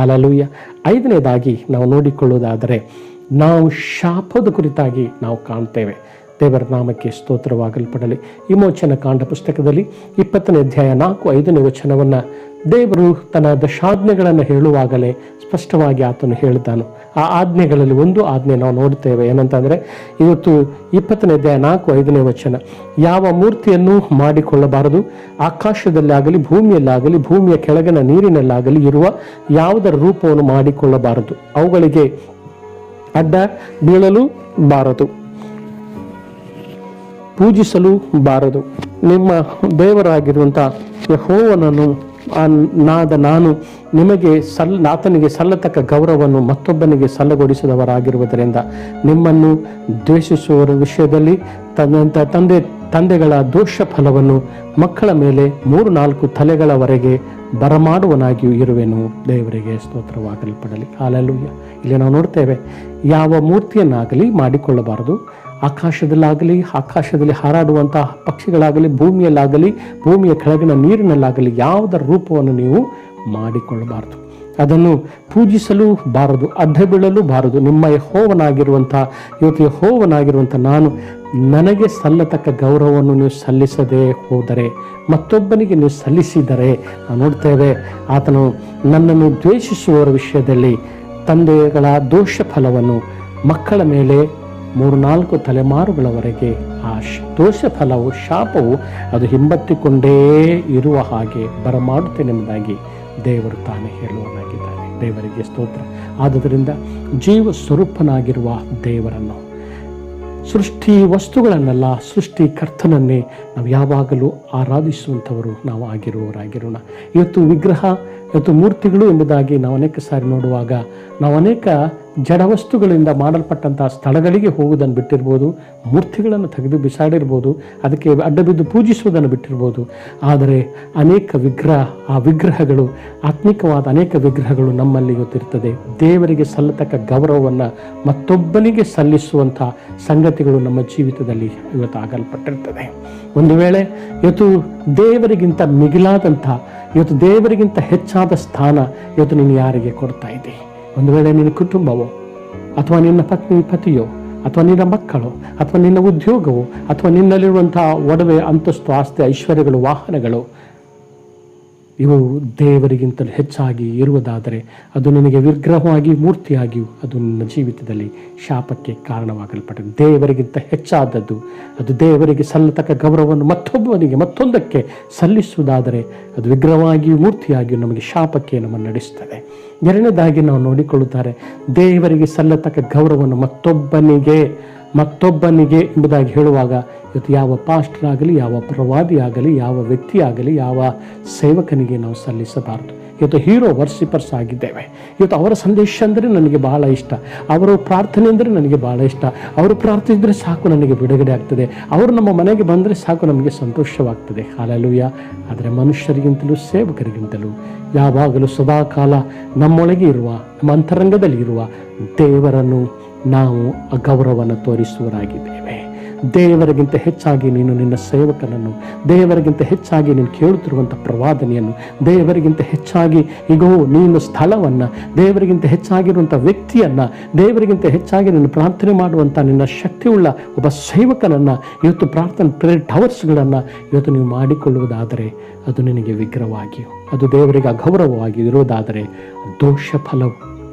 Hallelujah. ಐದನೇದಾಗಿ ನಾವು ನೋಡಿಕೊಳ್ಳುವುದಾದರೆ ನಾವು ಶಾಪದ ಕುರಿತಾಗಿ ನಾವು ಕಾಣ್ತೇವೆ. ದೇವರ ನಾಮಕ್ಕೆ ಸ್ತೋತ್ರವಾಗಲ್ಪಡಲಿ. ವಿಮೋಚನ ಕಾಂಡ ಪುಸ್ತಕದಲ್ಲಿ 20ನೇ ಅಧ್ಯಾಯ 4-5ನೇ ವಚನವನ್ನು ದೇವರು ತನ್ನ ದಶಾಜ್ಞೆಗಳನ್ನು ಹೇಳುವಾಗಲೇ ಸ್ಪಷ್ಟವಾಗಿ ಆತನು ಹೇಳಿದ್ದಾನು. ಆ ಆಜ್ಞೆಗಳಲ್ಲಿ ಒಂದು ಆಜ್ಞೆ ನಾವು ನೋಡ್ತೇವೆ. ಏನಂತಂದರೆ ಇವತ್ತು 20ನೇ ಅಧ್ಯಾಯ 4-5ನೇ ವಚನ, ಯಾವ ಮೂರ್ತಿಯನ್ನು ಮಾಡಿಕೊಳ್ಳಬಾರದು, ಆಕಾಶದಲ್ಲಾಗಲಿ ಭೂಮಿಯಲ್ಲಾಗಲಿ ಭೂಮಿಯ ಕೆಳಗಿನ ನೀರಿನಲ್ಲಾಗಲಿ ಇರುವ ಯಾವುದರ ರೂಪವನ್ನು ಮಾಡಿಕೊಳ್ಳಬಾರದು, ಅವುಗಳಿಗೆ ಅಡ್ಡ ಬೀಳಲು ಬಾರದು, ಪೂಜಿಸಲು ಬಾರದು. ನಿಮ್ಮ ದೇವರಾಗಿರುವಂಥ ಯೆಹೋವನನ್ನು ನಾನು ನಿಮಗೆ ಆತನಿಗೆ ಸಲ್ಲತಕ್ಕ ಗೌರವವನ್ನು ಮತ್ತೊಬ್ಬನಿಗೆ ಸಲ್ಲಗೊಡಿಸಿದವರಾಗಿರುವುದರಿಂದ ನಿಮ್ಮನ್ನು ದ್ವೇಷಿಸುವವರ ವಿಷಯದಲ್ಲಿ ತಂದೆಗಳ ದೋಷ ಫಲವನ್ನು ಮಕ್ಕಳ ಮೇಲೆ 3-4 ತಲೆಗಳವರೆಗೆ ಬರಮಾಡುವನಾಗಿಯೂ ಇರುವೆನು. ದೇವರಿಗೆ ಸ್ತೋತ್ರವಾಗಲ್ಪಡಲಿ. ಹಾಲೆಲೂಯ. ಇಲ್ಲಿ ನಾವು ನೋಡ್ತೇವೆ, ಯಾವ ಮೂರ್ತಿಯನ್ನಾಗಲಿ ಮಾಡಿಕೊಳ್ಳಬಾರದು, ಆಕಾಶದಲ್ಲಿ ಹಾರಾಡುವಂತಹ ಪಕ್ಷಿಗಳಾಗಲಿ, ಭೂಮಿಯಲ್ಲಾಗಲಿ ಭೂಮಿಯ ಕೆಳಗಿನ ನೀರಿನಲ್ಲಾಗಲಿ ಯಾವುದರ ರೂಪವನ್ನು ನೀವು ಮಾಡಿಕೊಳ್ಳಬಾರದು, ಅದನ್ನು ಪೂಜಿಸಲು ಬಾರದು, ಅಡ್ಡ ಬೀಳಲು ಬಾರದು. ನಿಮ್ಮ ಯೆಹೋವನಾಗಿರುವಂಥ ನಾನು ನನಗೆ ಸಲ್ಲತಕ್ಕ ಗೌರವವನ್ನು ನೀವು ಸಲ್ಲಿಸದೆ ಹೋದರೆ, ಮತ್ತೊಬ್ಬನಿಗೆ ನೀವು ಸಲ್ಲಿಸಿದರೆ, ನಾವು ನೋಡ್ತೇವೆ ಆತನು ನನ್ನನ್ನು ದ್ವೇಷಿಸುವವರ ವಿಷಯದಲ್ಲಿ ತಂದೆಗಳ ದೋಷ ಫಲವನ್ನು ಮಕ್ಕಳ ಮೇಲೆ 3-4 ತಲೆಮಾರುಗಳವರೆಗೆ ಆ ದೋಷ ಫಲವು, ಶಾಪವು ಅದು ಹಿಂಬತ್ತಿಕೊಂಡೇ ಇರುವ ಹಾಗೆ ಬರಮಾಡುತ್ತೇನೆಂಬುದಾಗಿ ದೇವರು ತಾನೇ ಹೇಳುವನಾಗಿದ್ದಾನೆ. ದೇವರಿಗೆ ಸ್ತೋತ್ರ. ಆದುದರಿಂದ ಜೀವ ಸ್ವರೂಪನಾಗಿರುವ ದೇವರನ್ನು, ಸೃಷ್ಟಿ ವಸ್ತುಗಳನ್ನೆಲ್ಲ ಸೃಷ್ಟಿಕರ್ತನನ್ನೇ ನಾವು ಯಾವಾಗಲೂ ಆರಾಧಿಸುವಂಥವರು ನಾವು ಆಗಿರುವವರಾಗಿರೋಣ. ಇವತ್ತು ಮೂರ್ತಿಗಳು ಎಂಬುದಾಗಿ ನಾವು ಅನೇಕ ಸಾರಿ ನೋಡುವಾಗ ನಾವು ಅನೇಕ ಜಡವಸ್ತುಗಳಿಂದ ಮಾಡಲ್ಪಟ್ಟಂತಹ ಸ್ಥಳಗಳಿಗೆ ಹೋಗುವುದನ್ನು ಬಿಟ್ಟಿರ್ಬೋದು, ಮೂರ್ತಿಗಳನ್ನು ತೆಗೆದು ಬಿಸಾಡಿರ್ಬೋದು, ಅದಕ್ಕೆ ಅಡ್ಡಬಿದ್ದು ಪೂಜಿಸುವುದನ್ನು ಬಿಟ್ಟಿರ್ಬೋದು. ಆದರೆ ಆ ವಿಗ್ರಹಗಳು, ಆತ್ಮಿಕವಾದ ಅನೇಕ ವಿಗ್ರಹಗಳು ನಮ್ಮಲ್ಲಿ ಇವತ್ತಿರ್ತದೆ. ದೇವರಿಗೆ ಸಲ್ಲತಕ್ಕ ಗೌರವವನ್ನು ಮತ್ತೊಬ್ಬನಿಗೆ ಸಲ್ಲಿಸುವಂಥ ಸಂಗತಿಗಳು ನಮ್ಮ ಜೀವಿತದಲ್ಲಿ ಇವತ್ತು ಆಗಲ್ಪಟ್ಟಿರ್ತದೆ. ಒಂದು ವೇಳೆ ಇವತ್ತು ದೇವರಿಗಿಂತ ಮಿಗಿಲಾದಂಥ, ಇವತ್ತು ದೇವರಿಗಿಂತ ಹೆಚ್ಚಾದ ಸ್ಥಾನ ಇವತ್ತು ನೀನು ಯಾರಿಗೆ ಕೊಡ್ತಾ ಇದ್ದೆ? ಒಂದು ವೇಳೆ ನಿನ್ನ ಕುಟುಂಬವೋ, ಅಥವಾ ನಿನ್ನ ಪತಿಯೋ, ಅಥವಾ ನಿನ್ನ ಮಕ್ಕಳು, ಅಥವಾ ನಿನ್ನ ಉದ್ಯೋಗವು, ಅಥವಾ ನಿನ್ನಲ್ಲಿರುವಂತಹ ಒಡವೆ, ಅಂತಸ್ತು, ಆಸ್ತಿ, ಐಶ್ವರ್ಯಗಳು, ವಾಹನಗಳು, ಇವು ದೇವರಿಗಿಂತಲೂ ಹೆಚ್ಚಾಗಿ ಇರುವುದಾದರೆ ಅದು ನಿನಗೆ ವಿಗ್ರಹವಾಗಿ, ಮೂರ್ತಿಯಾಗಿಯೂ ಅದು ನಿನ್ನ ಜೀವಿತದಲ್ಲಿ ಶಾಪಕ್ಕೆ ಕಾರಣವಾಗಲ್ಪಟ್ಟಿದೆ. ದೇವರಿಗಿಂತ ಹೆಚ್ಚಾದದ್ದು, ಅದು ದೇವರಿಗೆ ಸಲ್ಲತಕ್ಕ ಗೌರವವನ್ನು ಮತ್ತೊಂದಕ್ಕೆ ಸಲ್ಲಿಸುವುದಾದರೆ ಅದು ವಿಗ್ರಹವಾಗಿಯೂ ಮೂರ್ತಿಯಾಗಿಯೂ ನಮಗೆ ಶಾಪಕ್ಕೆ ನಮ್ಮನ್ನು ನಡೆಸ್ತದೆ. ಎರಡನೇದಾಗಿ ನಾವು ನೋಡಿಕೊಳ್ಳುತ್ತಾರೆ, ದೇವರಿಗೆ ಸಲ್ಲತಕ್ಕ ಗೌರವವನ್ನು ಮತ್ತೊಬ್ಬನಿಗೆ ಎಂಬುದಾಗಿ ಹೇಳುವಾಗ ಇವತ್ತು ಯಾವ ಪಾಸ್ಟರ್ ಆಗಲಿ, ಯಾವ ಪ್ರವಾದಿ ಆಗಲಿ, ಯಾವ ವ್ಯಕ್ತಿ ಆಗಲಿ, ಯಾವ ಸೇವಕನಿಗೆ ನಾವು ಸಲ್ಲಿಸಬಾರದು. ಇವತ್ತು ಹೀರೋ ವರ್ಸಿಪರ್ಸ್ ಆಗಿದ್ದೇವೆ. ಇವತ್ತು ಅವರ ಸಂದೇಶ ಅಂದರೆ ನನಗೆ ಬಹಳ ಇಷ್ಟ, ಅವರ ಪ್ರಾರ್ಥನೆ ಅಂದರೆ ನನಗೆ ಬಹಳ ಇಷ್ಟ, ಅವರು ಪ್ರಾರ್ಥಿಸಿದರೆ ಸಾಕು ನನಗೆ ಬಿಡುಗಡೆ ಆಗ್ತದೆ, ಅವರು ನಮ್ಮ ಮನೆಗೆ ಬಂದರೆ ಸಾಕು ನಮಗೆ ಸಂತೋಷವಾಗ್ತದೆ. ಹಾಲೆಲೂಯ. ಆದರೆ ಮನುಷ್ಯರಿಗಿಂತಲೂ ಸೇವಕರಿಗಿಂತಲೂ ಯಾವಾಗಲೂ ಸದಾಕಾಲ ನಮ್ಮೊಳಗೆ ಇರುವ, ನಮ್ಮ ಅಂತರಂಗದಲ್ಲಿ ಇರುವ ದೇವರನ್ನು ನಾವು ಅಗೌರವವನ್ನು ತೋರಿಸುವರಾಗಿದ್ದೇವೆ. ದೇವರಿಗಿಂತ ಹೆಚ್ಚಾಗಿ ನೀನು ನಿನ್ನ ಸೇವಕನನ್ನು, ದೇವರಿಗಿಂತ ಹೆಚ್ಚಾಗಿ ನೀನು ಕೇಳುತ್ತಿರುವಂಥ ಪ್ರವಾದನೆಯನ್ನು, ದೇವರಿಗಿಂತ ಹೆಚ್ಚಾಗಿ ಈಗೋ ನೀನು ಸ್ಥಳವನ್ನು, ದೇವರಿಗಿಂತ ಹೆಚ್ಚಾಗಿರುವಂಥ ವ್ಯಕ್ತಿಯನ್ನು, ದೇವರಿಗಿಂತ ಹೆಚ್ಚಾಗಿ ನೀನು ಪ್ರಾರ್ಥನೆ ಮಾಡುವಂಥ ನಿನ್ನ ಶಕ್ತಿಯುಳ್ಳ ಒಬ್ಬ ಸೇವಕನನ್ನು, ಇವತ್ತು ಪ್ರಾರ್ಥನೆ ಪ್ರೇಯರ್ ಟವರ್ಸ್ಗಳನ್ನು ಇವತ್ತು ನೀವು ಮಾಡಿಕೊಳ್ಳುವುದಾದರೆ ಅದು ನಿನಗೆ ವಿಗ್ರಹವಾಗಿಯೂ, ಅದು ದೇವರಿಗೆ ಅಗೌರವವಾಗಿ ಇರುವುದಾದರೆ ದೋಷ ಫಲವು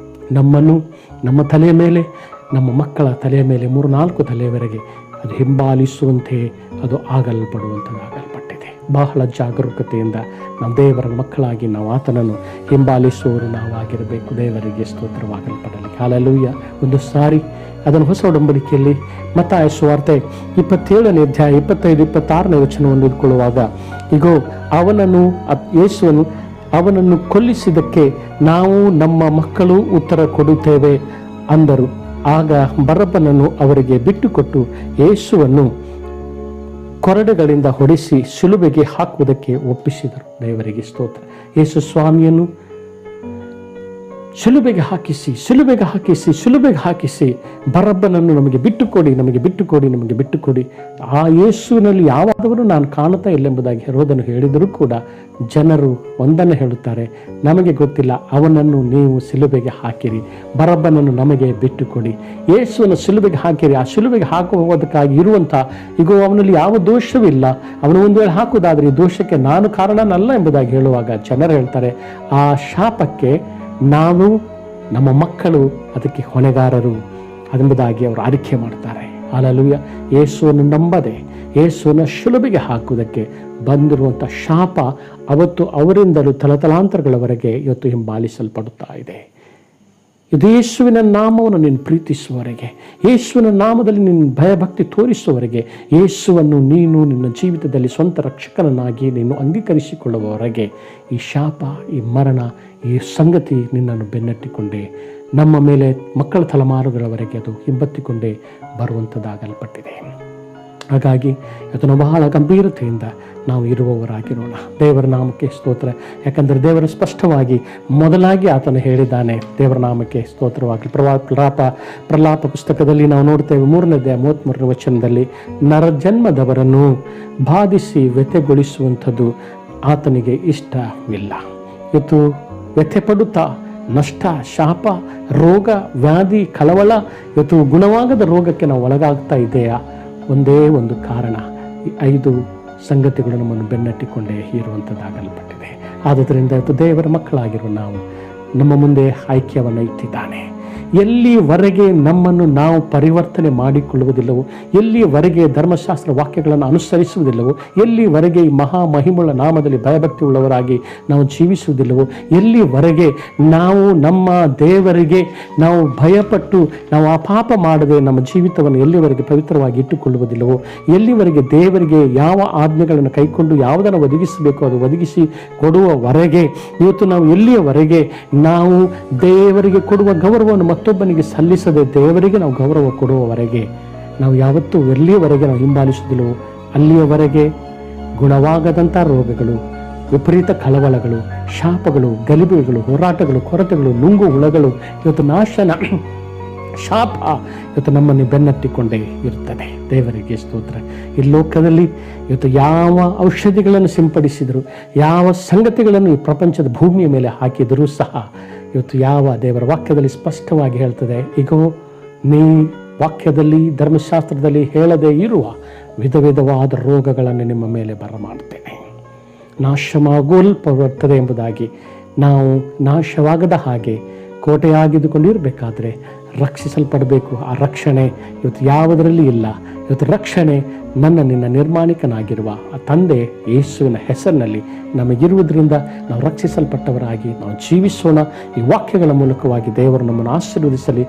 ನಮ್ಮನ್ನು, ನಮ್ಮ ತಲೆಯ ಮೇಲೆ, ನಮ್ಮ ಮಕ್ಕಳ ತಲೆಯ ಮೇಲೆ 3-4 ತಲೆಯವರೆಗೆ ಅದು ಹಿಂಬಾಲಿಸುವಂತೆ ಅದು ಆಗಲ್ಪಟ್ಟಿದೆ. ಬಹಳ ಜಾಗರೂಕತೆಯಿಂದ ನಾವು ದೇವರ ಮಕ್ಕಳಾಗಿ ನಾವು ಆತನನ್ನು ಹಿಂಬಾಲಿಸುವವರು ನಾವಾಗಿರಬೇಕು. ದೇವರಿಗೆ ಸ್ತೋತ್ರವಾಗಲ್ಪಡಲಿ. ಹಾಲೆಲೂಯ. ಒಂದು ಸಾರಿ ಅದನ್ನು ಹೊಸ ಒಡಂಬಡಿಕೆಯಲ್ಲಿ ಮತ್ತಾಯ ಸುವಾರ್ತೆ 27ನೇ ಅಧ್ಯಾಯ 25-26ನೇ ವಚನವನ್ನು ಇಟ್ಕೊಳ್ಳುವಾಗ, ಈಗೋ ಯೇಸುವನ್ನು ಅವನನ್ನು ಕೊಲ್ಲಿಸಿದ್ದಕ್ಕೆ ನಾವು ನಮ್ಮ ಮಕ್ಕಳು ಉತ್ತರ ಕೊಡುತ್ತೇವೆ ಅಂದರು. ಆಗ ಬರಬ್ಬನನ್ನು ಅವರಿಗೆ ಬಿಟ್ಟುಕೊಟ್ಟು ಯೇಸುವನ್ನು ಕೊರಡೆಗಳಿಂದ ಹೊಡೆಸಿ ಶಿಲುಬೆಗೆ ಹಾಕುವುದಕ್ಕೆ ಒಪ್ಪಿಸಿದರು. ದೇವರಿಗೆ ಸ್ತೋತ್ರ. ಯೇಸು ಸ್ವಾಮಿಯನ್ನು ಶಿಲುಬೆಗೆ ಹಾಕಿಸಿ ಶಿಲುಬೆಗೆ ಹಾಕಿಸಿ ಶಿಲುಬೆಗೆ ಹಾಕಿಸಿ ಬರಬ್ಬನನ್ನು ನಮಗೆ ಬಿಟ್ಟುಕೊಡಿ, ನಮಗೆ ಬಿಟ್ಟುಕೊಡಿ, ನಮಗೆ ಬಿಟ್ಟುಕೊಡಿ. ಆ ಯೇಸುವಿನಲ್ಲಿ ಯಾವಾದವರು ನಾನು ಕಾಣುತ್ತಾ ಇಲ್ಲೆಂಬುದಾಗಿ ಹೆರೋದನು ಹೇಳಿದರೂ ಕೂಡ ಜನರು ಒಂದನ್ನು ಹೇಳುತ್ತಾರೆ, ನಮಗೆ ಗೊತ್ತಿಲ್ಲ, ಅವನನ್ನು ನೀವು ಶಿಲುಬೆಗೆ ಹಾಕಿರಿ, ಬರಬ್ಬನನ್ನು ನಮಗೆ ಬಿಟ್ಟುಕೊಡಿ. ಯೇಸುವನ್ನು ಶಿಲುಬೆಗೆ ಹಾಕಿರಿ. ಆ ಶಿಲುಬೆಗೆ ಹಾಕುವುದಕ್ಕಾಗಿ ಇರುವಂಥ ಇಗೋ ಅವನಲ್ಲಿ ಯಾವ ದೋಷವಿಲ್ಲ, ಅವನು ಒಂದು ವೇಳೆ ಹಾಕುವುದಾದರೆ ಈ ದೋಷಕ್ಕೆ ನಾನು ಕಾರಣನಲ್ಲ ಎಂಬುದಾಗಿ ಹೇಳುವಾಗ ಜನರು ಹೇಳ್ತಾರೆ, ಆ ಶಾಪಕ್ಕೆ ನಾವು ನಮ್ಮ ಮಕ್ಕಳು ಅದಕ್ಕೆ ಹೊಣೆಗಾರರು ಅದೆಂಬುದಾಗಿ ಅವರು ಆರಿಕೆ ಮಾಡ್ತಾರೆ. ಹಲ್ಲೆಲೂಯಾ. ಯೇಸುವನ್ನು ನಂಬದೆ ಯೇಸುವನ್ನು ಶಿಲುಬೆಗೆ ಹಾಕುವುದಕ್ಕೆ ಬಂದಿರುವಂಥ ಶಾಪ ಅವತ್ತು ಅವರಿಂದಲೂ ತಲತಲಾಂತರಗಳವರೆಗೆ ಇವತ್ತು ಹಿಂಬಾಲಿಸಲ್ಪಡುತ್ತಾ ಇದೆ. ಇದು ಯೇಸುವಿನ ನಾಮವನ್ನು ನೀನು ಪ್ರೀತಿಸುವವರೆಗೆ, ಯೇಸುವಿನ ನಾಮದಲ್ಲಿ ನಿನ್ನ ಭಯಭಕ್ತಿ ತೋರಿಸುವವರೆಗೆ, ಯೇಸುವನ್ನು ನೀನು ನಿನ್ನ ಜೀವಿತದಲ್ಲಿ ಸ್ವಂತ ರಕ್ಷಕನನ್ನಾಗಿ ನೀನು ಅಂಗೀಕರಿಸಿಕೊಳ್ಳುವವರೆಗೆ ಈ ಶಾಪ, ಈ ಮರಣ, ಈ ಸಂಗತಿ ನಿನ್ನನ್ನು ಬೆನ್ನಟ್ಟಿಕೊಂಡೇ ನಮ್ಮ ಮೇಲೆ ಮಕ್ಕಳ ತಲೆಮಾರುಗಳವರೆಗೆ ಅದು ಹಿಂಬತ್ತಿಕೊಂಡೇ ಬರುವಂಥದ್ದಾಗಲ್ಪಟ್ಟಿದೆ. ಹಾಗಾಗಿ ಇದನ್ನು ಬಹಳ ಗಂಭೀರತೆಯಿಂದ ನಾವು ಇರುವವರಾಗಿರೋಣ. ದೇವರ ನಾಮಕ್ಕೆ ಸ್ತೋತ್ರ. ಯಾಕಂದರೆ ದೇವರ ಸ್ಪಷ್ಟವಾಗಿ ಮೊದಲಾಗಿ ಆತನು ಹೇಳಿದ್ದಾನೆ. ದೇವರ ನಾಮಕ್ಕೆ ಸ್ತೋತ್ರವಾಗಿ ಪ್ರಲಾಪ ಪುಸ್ತಕದಲ್ಲಿ ನಾವು ನೋಡ್ತೇವೆ 3ನೇ ಅಧ್ಯಾಯ 33ನೇ ವಚನದಲ್ಲಿ, ನರಜನ್ಮದವರನ್ನು ಬಾಧಿಸಿ ವ್ಯಥೆಗೊಳಿಸುವಂಥದ್ದು ಆತನಿಗೆ ಇಷ್ಟವಿಲ್ಲ. ಇವತ್ತು ವ್ಯಥೆ ಪಡುತ್ತಾ ನಷ್ಟ, ಶಾಪ, ರೋಗ, ವ್ಯಾಧಿ, ಕಳವಳ, ಇವತ್ತು ಗುಣವಾಗದ ರೋಗಕ್ಕೆ ನಾವು ಒಳಗಾಗ್ತಾ ಇದೆಯಾ? ಒಂದೇ ಒಂದು ಕಾರಣ, ಈ 5 ಸಂಗತಿಗಳು ನಮ್ಮನ್ನು ಬೆನ್ನಟ್ಟಿಕೊಂಡೇ ಇರುವಂಥದ್ದಾಗಲ್ಪಟ್ಟಿದೆ. ಆದುದರಿಂದ ಇವತ್ತು ದೇವರ ಮಕ್ಕಳಾಗಿರುವ ನಾವು ನಮ್ಮ ಮುಂದೆ ಆಯ್ಕೆಯನ್ನು ಇಟ್ಟಿದ್ದಾನೆ. ಎಲ್ಲಿವರೆಗೆ ನಮ್ಮನ್ನು ನಾವು ಪರಿವರ್ತನೆ ಮಾಡಿಕೊಳ್ಳುವುದಿಲ್ಲವೋ, ಎಲ್ಲಿವರೆಗೆ ಧರ್ಮಶಾಸ್ತ್ರ ವಾಕ್ಯಗಳನ್ನು ಅನುಸರಿಸುವುದಿಲ್ಲವೋ, ಎಲ್ಲಿವರೆಗೆ ಈ ಮಹಿಮುಳ್ಳ ನಾಮದಲ್ಲಿ ಭಯಭಕ್ತಿ ಉಳ್ಳವರಾಗಿ ನಾವು ಜೀವಿಸುವುದಿಲ್ಲವೋ, ಎಲ್ಲಿವರೆಗೆ ನಾವು ನಮ್ಮ ದೇವರಿಗೆ ನಾವು ಭಯಪಟ್ಟು ನಾವು ಆ ಪಾಪ ಮಾಡದೆ ನಮ್ಮ ಜೀವಿತವನ್ನು ಎಲ್ಲಿವರೆಗೆ ಪವಿತ್ರವಾಗಿ ಇಟ್ಟುಕೊಳ್ಳುವುದಿಲ್ಲವೋ, ಎಲ್ಲಿವರೆಗೆ ದೇವರಿಗೆ ಯಾವ ಆಜ್ಞೆಗಳನ್ನು ಕೈಕೊಂಡು ಯಾವುದನ್ನು ಒದಗಿಸಬೇಕು ಅದು ಒದಗಿಸಿ ಕೊಡುವವರೆಗೆ, ಇವತ್ತು ನಾವು ಎಲ್ಲಿಯವರೆಗೆ ನಾವು ದೇವರಿಗೆ ಕೊಡುವ ಗೌರವವನ್ನು ಮತ್ತೊಬ್ಬನಿಗೆ ಸಲ್ಲಿಸದೆ ದೇವರಿಗೆ ನಾವು ಗೌರವ ಕೊಡುವವರೆಗೆ, ನಾವು ಯಾವತ್ತೂ ಎಲ್ಲಿಯವರೆಗೆ ನಾವು ಹಿಂಬಾಲಿಸುವುದಿಲ್ಲವೋ ಅಲ್ಲಿಯವರೆಗೆ ಗುಣವಾಗದಂಥ ರೋಗಗಳು, ವಿಪರೀತ ಕಳವಳಗಳು, ಶಾಪಗಳು, ಗಲಿಬಿಗಳು, ಹೋರಾಟಗಳು, ಕೊರತೆಗಳು, ನುಂಗು ಹುಳಗಳು, ಇವತ್ತು ನಾಶನ, ಶಾಪ ಇವತ್ತು ನಮ್ಮನ್ನು ಬೆನ್ನಟ್ಟಿಕೊಂಡೇ ಇರುತ್ತದೆ. ದೇವರಿಗೆ ಸ್ತೋತ್ರ. ಈ ಲೋಕದಲ್ಲಿ ಇವತ್ತು ಯಾವ ಔಷಧಿಗಳನ್ನು ಸಿಂಪಡಿಸಿದರು, ಯಾವ ಸಂಗತಿಗಳನ್ನು ಈ ಪ್ರಪಂಚದ ಭೂಮಿಯ ಮೇಲೆ ಹಾಕಿದರೂ ಸಹ ಇವತ್ತು ಯಾವ ದೇವರ ವಾಕ್ಯದಲ್ಲಿ ಸ್ಪಷ್ಟವಾಗಿ ಹೇಳ್ತದೆ, ಈಗೋ ನೀ ವಾಕ್ಯದಲ್ಲಿ ಧರ್ಮಶಾಸ್ತ್ರದಲ್ಲಿ ಹೇಳದೇ ಇರುವ ವಿಧ ವಿಧವಾದ ರೋಗಗಳನ್ನು ನಿಮ್ಮ ಮೇಲೆ ಬರಮಾಡ್ತೇನೆ, ನಾಶವಾಗುವಲ್ಪಡುತ್ತದೆ ಎಂಬುದಾಗಿ. ನಾವು ನಾಶವಾಗದ ಹಾಗೆ ಕೋಟೆಯಾಗಿದ್ದುಕೊಂಡಿರಬೇಕಾದ್ರೆ ರಕ್ಷಿಸಲ್ಪಡಬೇಕು. ಆ ರಕ್ಷಣೆ ಇವತ್ತು ಯಾವುದರಲ್ಲಿ ಇಲ್ಲ. ಇವತ್ತು ರಕ್ಷಣೆ ನಿನ್ನ ನಿರ್ಮಾಣಿಕನಾಗಿರುವ ಆ ತಂದೆ ಯೇಸುವಿನ ಹೆಸರಿನಲ್ಲಿ ನಮಗಿರುವುದರಿಂದ ನಾವು ರಕ್ಷಿಸಲ್ಪಟ್ಟವರಾಗಿ ನಾವು ಜೀವಿಸೋಣ. ಈ ವಾಕ್ಯಗಳ ಮೂಲಕವಾಗಿ ದೇವರು ನಮ್ಮನ್ನು ಆಶೀರ್ವದಿಸಲಿ.